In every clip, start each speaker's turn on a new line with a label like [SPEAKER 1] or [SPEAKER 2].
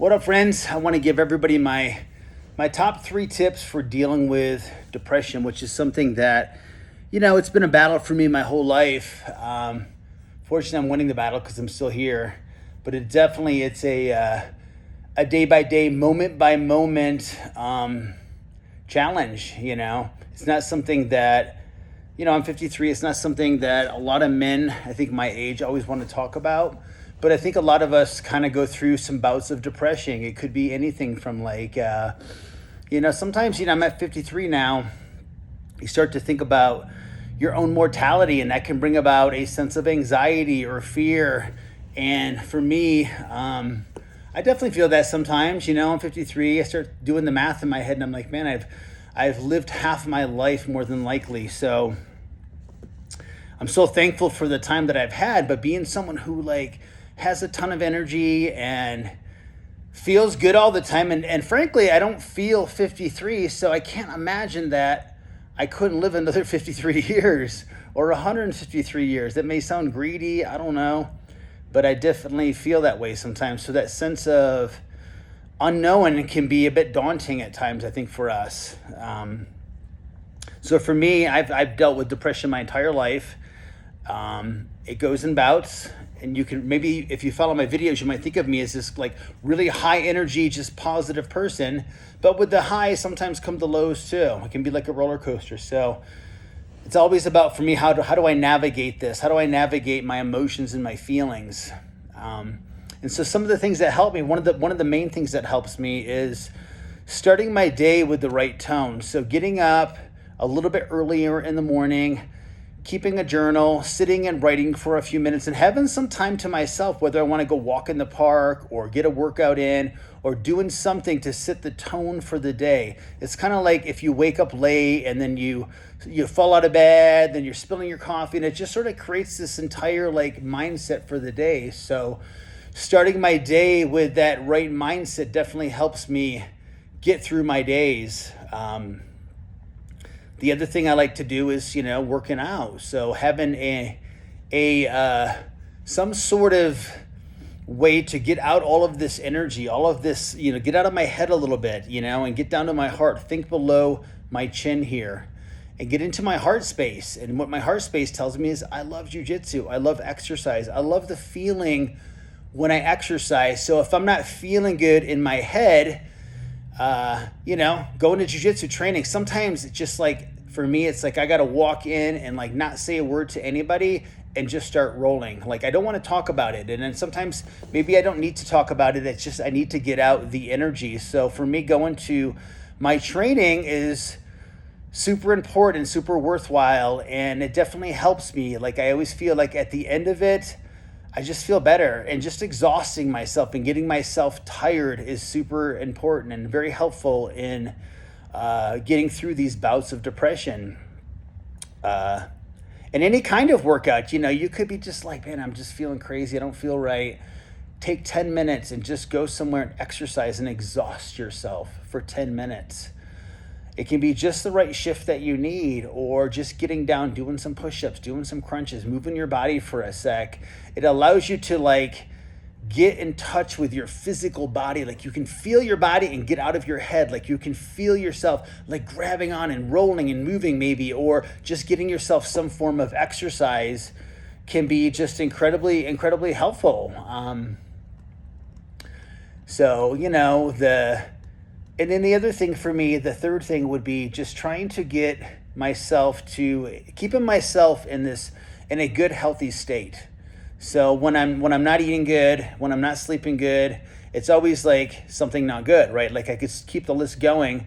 [SPEAKER 1] What up, friends? I want to give everybody my top 3 tips for dealing with depression, which is something that, it's been a battle for me my whole life. Fortunately, I'm winning the battle because I'm still here, but it's a day by day, moment by moment challenge. It's not something that, I'm 53. It's not something that a lot of men, I think my age, always want to talk about. But I think a lot of us kind of go through some bouts of depression. It could be anything from sometimes, I'm at 53 now. You start to think about your own mortality, and that can bring about a sense of anxiety or fear. And for me, I definitely feel that sometimes. I'm 53. I start doing the math in my head, and I'm like, man, I've lived half my life more than likely. So I'm so thankful for the time that I've had. But being someone who has a ton of energy and feels good all the time. And frankly, I don't feel 53, so I can't imagine that I couldn't live another 53 years or 153 years. That may sound greedy, I don't know, but I definitely feel that way sometimes. So that sense of unknown can be a bit daunting at times, I think, for us. So for me, I've dealt with depression my entire life. It goes in bouts. And you can maybe, if you follow my videos, you might think of me as this really high energy, just positive person. But with the highs, sometimes come the lows too. It can be like a roller coaster. So it's always about, for me, how do I navigate this? How do I navigate my emotions and my feelings? And so some of the things that help me, one of the main things that helps me is starting my day with the right tone. So getting up a little bit earlier in the morning, keeping a journal, sitting and writing for a few minutes, and having some time to myself, whether I want to go walk in the park or get a workout in or doing something to set the tone for the day. It's kind of like if you wake up late and then you fall out of bed, then you're spilling your coffee, and it just sort of creates this entire mindset for the day. So starting my day with that right mindset definitely helps me get through my days. The other thing I like to do is, working out. So having some sort of way to get out all of this energy, all of this, get out of my head a little bit, and get down to my heart, think below my chin here and get into my heart space. And what my heart space tells me is I love jiu-jitsu. I love exercise. I love the feeling when I exercise. So if I'm not feeling good in my head, going to jiu-jitsu training, sometimes it's just for me, it's I got to walk in and not say a word to anybody and just start rolling. I don't want to talk about it. And then sometimes maybe I don't need to talk about it. It's just, I need to get out the energy. So for me, going to my training is super important, super worthwhile. And it definitely helps me. I always feel at the end of it, I just feel better, and just exhausting myself and getting myself tired is super important and very helpful in getting through these bouts of depression. And any kind of workout, you could be just man, I'm just feeling crazy. I don't feel right. Take 10 minutes and just go somewhere and exercise and exhaust yourself for 10 minutes. It can be just the right shift that you need, or just getting down, doing some push-ups, doing some crunches, moving your body for a sec. It allows you to get in touch with your physical body. You can feel your body and get out of your head. You can feel yourself grabbing on and rolling and moving maybe, or just getting yourself some form of exercise can be just incredibly, incredibly helpful. And then the other thing for me, the third thing would be just trying to get myself to keeping myself in a good, healthy state. So when I'm not eating good, when I'm not sleeping good, it's always something not good, right? I could keep the list going,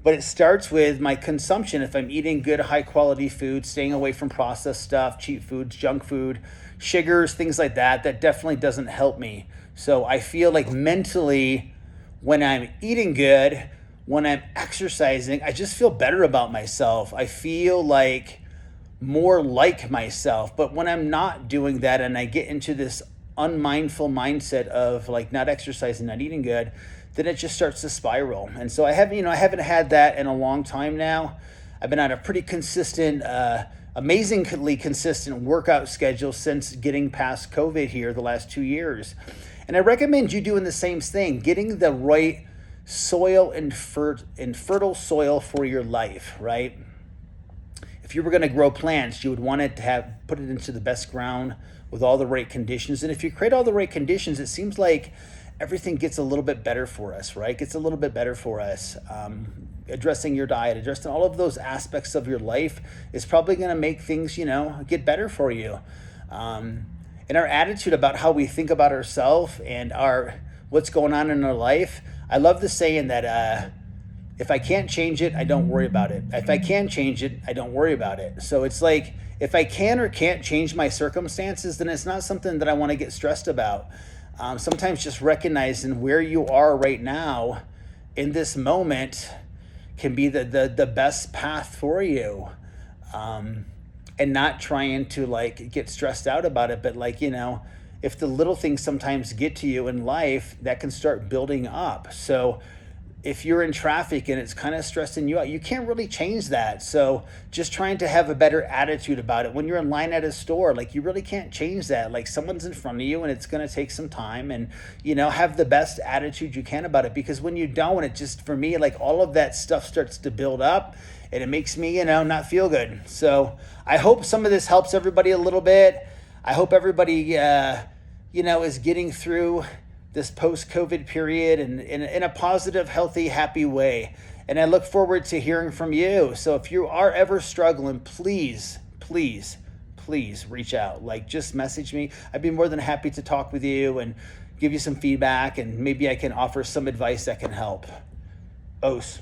[SPEAKER 1] but it starts with my consumption. If I'm eating good, high quality food, staying away from processed stuff, cheap foods, junk food, sugars, things like that, that definitely doesn't help me. So I feel mentally, when I'm eating good, when I'm exercising, I just feel better about myself. I feel more like myself. But when I'm not doing that and I get into this unmindful mindset of not exercising, not eating good, then it just starts to spiral. And so I haven't had that in a long time now. I've been on a pretty consistent, amazingly consistent workout schedule since getting past COVID here the last 2 years. And I recommend you doing the same thing, getting the right soil and fertile soil for your life, right? If you were going to grow plants, you would want it to put it into the best ground with all the right conditions. And if you create all the right conditions, it seems like everything gets a little bit better for us, right? Gets a little bit better for us. Addressing your diet, addressing all of those aspects of your life is probably going to make things, get better for you. And our attitude about how we think about ourselves and what's going on in our life. I love the saying that if I can't change it, I don't worry about it. If I can change it, I don't worry about it. So it's like, if I can or can't change my circumstances, then it's not something that I want to get stressed about. Sometimes just recognizing where you are right now in this moment can be the best path for you. And not trying to get stressed out about it, but if the little things sometimes get to you in life, that can start building up. So if you're in traffic and it's kind of stressing you out, you can't really change that. So just trying to have a better attitude about it. When you're in line at a store, you really can't change that. Someone's in front of you and it's going to take some time, and, have the best attitude you can about it. Because when you don't, it just, for me, all of that stuff starts to build up and it makes me, not feel good. So I hope some of this helps everybody a little bit. I hope everybody, is getting through this post-COVID period in a positive, healthy, happy way. And I look forward to hearing from you. So if you are ever struggling, please reach out. Just message me. I'd be more than happy to talk with you and give you some feedback, and maybe I can offer some advice that can help. Os.